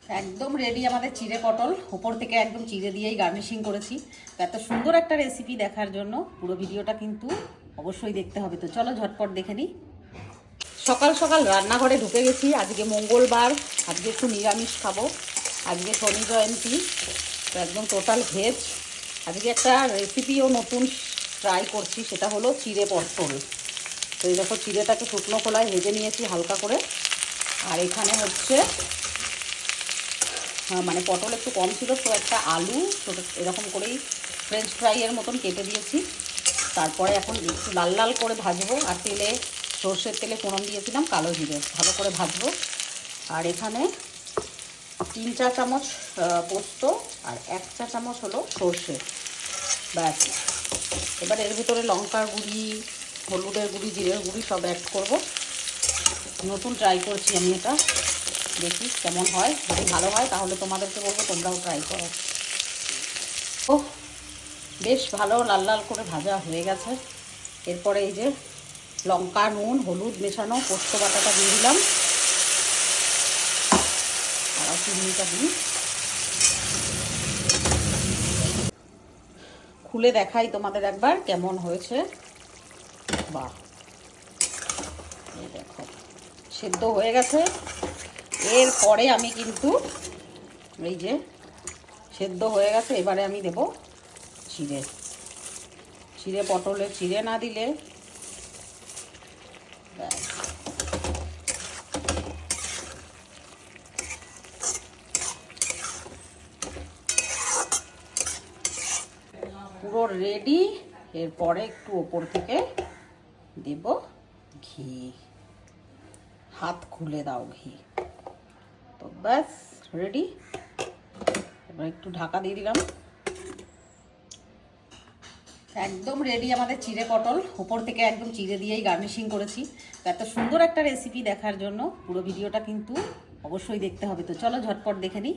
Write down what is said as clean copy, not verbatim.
একদম রেডি আমাদের চিড়ে পটল। উপর থেকে একদম চিড়ে দিয়েই গার্নিশিং করেছি। তো এত সুন্দর একটা রেসিপি দেখার জন্য পুরো ভিডিওটা কিন্তু অবশ্যই দেখতে হবে। তো চলো ঝটপট দেখে নিই। সকাল সকাল রান্নাঘরে ঢুকে গেছি। আজকে মঙ্গলবার, আজকে একটু নিরামিষ খাবো। আজকে শনি জয়ন্তী, তো একদম টোটাল ভেজ। আজকে একটা রেসিপিও নতুন ট্রাই করছি, সেটা হলো চিড়ে পটল। তো এই দেখো, চিড়েটাকে শুকনো খোলায় ভেজে নিয়েছি হালকা করে। আর এখানে হচ্ছে মানে পটল একটু কম ছিল, তো একটা আলু ছোটো এরকম করেই ফ্রেঞ্চ ফ্রাইয়ের মতন কেটে দিয়েছি। তারপরে এখন একটু লাল লাল করে ভাজবো। আর তেলে, সর্ষের তেলে ফোড়ন দিয়েছিলাম, কালো জিরে ভালো করে ভাজবো। আর এখানে 3 চা চামচ পোস্ত আর 1 চা চামচ হলো সর্ষে, ব্যাস। এবার এর ভিতরে লঙ্কার গুঁড়ি, হলুদের গুঁড়ি, জিরের গুঁড়ি সব অ্যাড করব। নতুন ট্রাই করছি আমি এটা, দেখি কেমন হয়। যদি ভালো হয় তাহলে তোমাদেরকে বলবো তোমরাও ট্রাই করো। ও বেশ ভালো লাল লাল করে ভাজা হয়ে গেছে। এরপরে এই যে লঙ্কা, নুন, হলুদ মেশানো পোস্ত বাটাটা দিয়ে দিলাম। আর চিনিটা দিই। খুলে দেখাই তোমাদের একবার কেমন হয়েছে। বাহ, এই দেখো সেদ্ধ হয়ে গেছে। এরপরে আমি কিন্তু এই যে সেদ্ধ হয়ে গেছে, এবারে আমি দেব চিড়ে। চিড়ে পটলের চিড়ে না দিলে ব্যাস। পুরো রেডি। এরপরে একটু ওপর থেকে দেব ঘি। হাত খুলে দাও ঘি। তো ব্যাস রেডি। এবার একটু ঢাকা দিয়ে দিলাম। একদম রেডি আমাদের চিড়ে পটল। উপর থেকে একদম চিড়ে দিয়েই গার্নিশিং করেছি। তো এত সুন্দর একটা রেসিপি দেখার জন্য পুরো ভিডিওটা কিন্তু অবশ্যই দেখতে হবে। তো চলো ঝটপট দেখে নিই।